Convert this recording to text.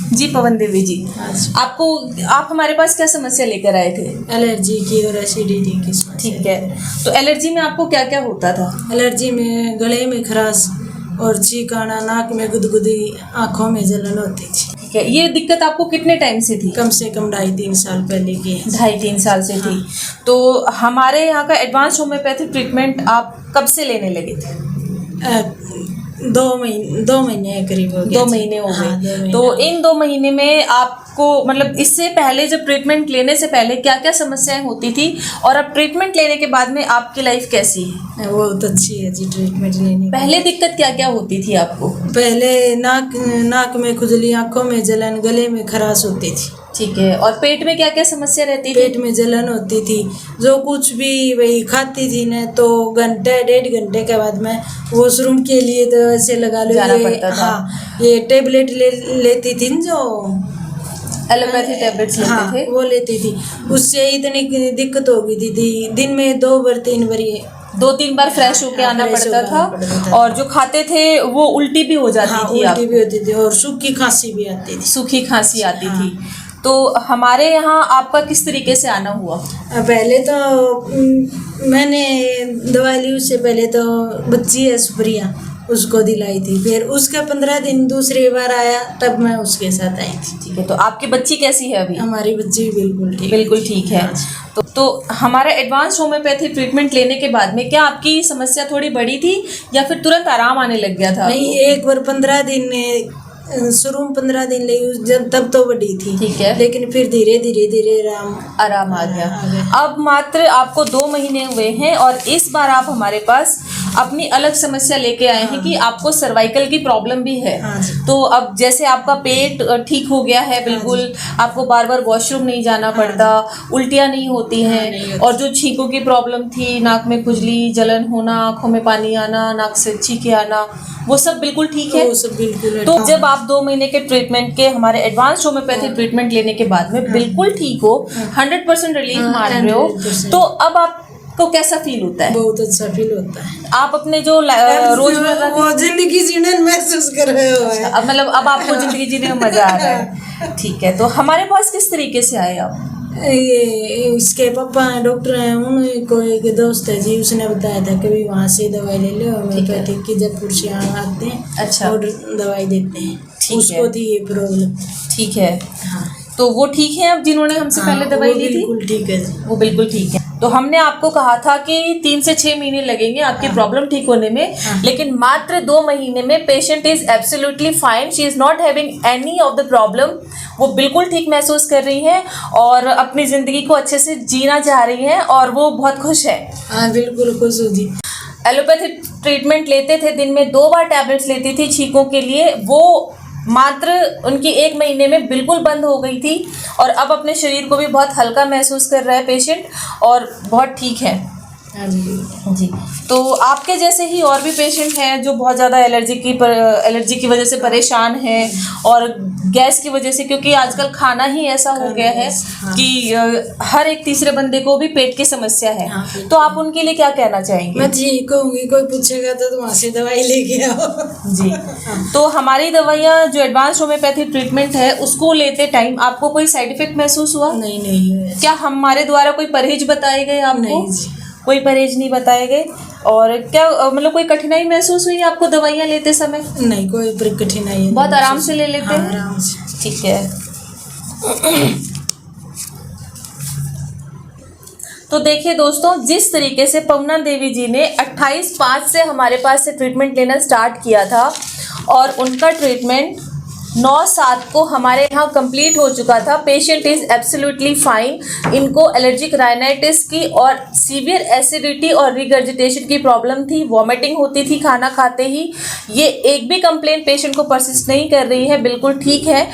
जी पवन देवी जी, अच्छा। आप हमारे पास क्या समस्या लेकर आए थे? एलर्जी की और एसिडिटी की समस्या। ठीक है, तो एलर्जी में आपको क्या क्या होता था? एलर्जी में गले में खराश और छींक आना, नाक में गुदगुदी, आँखों में जलन होती थी। ठीक है, ये दिक्कत आपको कितने टाइम से थी? कम से कम 2.5-3 साल पहले की है। 2.5-3 साल से थी। तो हमारे यहाँ का एडवांस होम्योपैथिक ट्रीटमेंट आप कब से लेने लगे थे? 2 महीने करीब हो गए। 2 महीने हो हाँ, 2 गए। महीने। तो इन 2 महीने में आपको मतलब इससे पहले जब ट्रीटमेंट लेने से पहले क्या क्या समस्याएं होती थी और अब ट्रीटमेंट लेने के बाद में आपकी लाइफ कैसी है? बहुत अच्छी है जी ट्रीटमेंट लेने। पहले दिक्कत क्या क्या होती थी आपको? पहले नाक में खुजली, आँखों में जलन, गले में खराश होती थी। ठीक है, और पेट में क्या क्या समस्या रहती थी? पेट में जलन होती थी। जो कुछ भी वही खाती थी ना, तो घंटे 1.5 घंटे के बाद में वॉशरूम के लिए तो ऐसे लगा लो जाना ये, पड़ता था। हाँ, ये टेबलेट लेती थी न, जो एलोपैथी टैबलेट्स लेते हाँ, थे? वो लेती थी। उससे इतनी दिक्कत हो गई थी, दिन में 2 बार 3 बार ये 2-3 बार फ्रेश होके आना पड़ता था, और जो खाते थे वो उल्टी भी हो जाती थी। उल्टी भी होती थी और सूखी खांसी भी आती थी। सूखी खांसी आती थी। तो हमारे यहाँ आपका किस तरीके से आना हुआ? पहले तो मैंने दवाई ली, उससे पहले तो बच्ची है सुप्रिया, उसको दिलाई थी। फिर उसका 15 दिन दूसरी बार आया, तब मैं उसके साथ आई थी। ठीक है, तो आपकी बच्ची कैसी है अभी? हमारी बच्ची बिल्कुल ठीक है। तो हमारा एडवांस होम्योपैथी ट्रीटमेंट लेने के बाद में क्या आपकी समस्या थोड़ी बढ़ी थी या फिर तुरंत आराम आने लग गया था? नहीं, एक बार 15 दिन शुरू में 15 दिन लगी, जब तब तो बड़ी थी। ठीक है, लेकिन फिर धीरे धीरे आराम आ गया। अब मात्र आपको 2 महीने हुए हैं और इस बार आप हमारे पास अपनी अलग समस्या लेके आए हैं कि आपको सर्वाइकल की प्रॉब्लम भी है। तो अब जैसे आपका पेट ठीक हो गया है बिल्कुल, आपको बार बार वॉशरूम नहीं जाना पड़ता, उल्टियाँ नहीं होती हैं, और जो छींकों की प्रॉब्लम थी, नाक में खुजली, जलन होना, आँखों में पानी आना, नाक से छींके आना, वो सब बिल्कुल ठीक है। वो सब बिल्कुल। तो जब आप 2 महीने के ट्रीटमेंट के हमारे एडवांस होम्योपैथी ट्रीटमेंट लेने के बाद में बिल्कुल ठीक हो, 100% रिलीफ मान रहे हो, तो अब आपको कैसा फील होता है? बहुत अच्छा फील होता है। आप अपने जो रोजमर्रा वो जिंदगी जीने महसूस कर रहे हो। अब मतलब अब आपको जिंदगी जीने में मजा आ रहा है। ठीक है, तो हमारे पास किस तरीके से आए आप? ये इसके पापा डॉक्टर हैं, उनको एक दोस्त है जी, उसने बताया था कभी वहाँ से दवाई ले लो, होम्योपैथिक की जयपुर से आते हैं। अच्छा। और दवाई देते हैं। उसको थी ये प्रॉब्लम। ठीक है, हाँ। तो वो ठीक है अब जिन्होंने हमसे पहले दवाई ली थी? बिल्कुल ठीक है, वो बिल्कुल ठीक है। तो हमने आपको कहा था कि 3 से 6 महीने लगेंगे आपकी प्रॉब्लम ठीक होने में, लेकिन मात्र 2 महीने में patient is absolutely fine, she is not having any of the problem. वो बिल्कुल ठीक महसूस कर रही है और अपनी जिंदगी को अच्छे से जीना चाह रही है और वो बहुत खुश है। हाँ, बिल्कुल खुश हो जी। एलोपैथिक ट्रीटमेंट लेते थे, दिन में 2 बार टैबलेट्स लेती थी छींकों के लिए, वो मात्र उनकी 1 महीने में बिल्कुल बंद हो गई थी और अब अपने शरीर को भी बहुत हल्का महसूस कर रहा है पेशेंट और बहुत ठीक है। हाँ जी। तो आपके जैसे ही और भी पेशेंट हैं जो बहुत ज़्यादा एलर्जी की वजह से परेशान हैं और गैस की वजह से, क्योंकि आजकल खाना ही ऐसा हो गया है कि हर एक तीसरे बंदे को भी पेट की समस्या है। तो आप उनके लिए क्या कहना चाहेंगे? मैं जी कहूँगी, कोई पूछेगा तो वहाँ से दवाई लेके आओ जी। तो हमारी दवाइयाँ जो एडवांस होम्योपैथी ट्रीटमेंट है उसको लेते टाइम आपको कोई साइड इफेक्ट महसूस हुआ? नहीं। क्या हमारे द्वारा कोई परहेज बताए गए आपको? नहीं जी, कोई परहेज नहीं बताए गए। और क्या मतलब कोई कठिनाई महसूस हुई आपको दवाइयाँ लेते समय? नहीं, कोई कठिनाई। बहुत आराम से ले लेते हैं? आराम से। ठीक है। तो देखिए दोस्तों, जिस तरीके से पवना देवी जी ने 28/5 से हमारे पास से ट्रीटमेंट लेना स्टार्ट किया था और उनका ट्रीटमेंट 9/7 को हमारे यहाँ कंप्लीट हो चुका था। Patient is absolutely fine. इनको एलर्जिक राइनाइटिस की और सीवियर एसिडिटी और रिगर्जिटेशन की प्रॉब्लम थी, वॉमिटिंग होती थी खाना खाते ही। ये एक भी कंप्लेंट पेशेंट को परसिस्ट नहीं कर रही है, बिल्कुल ठीक है।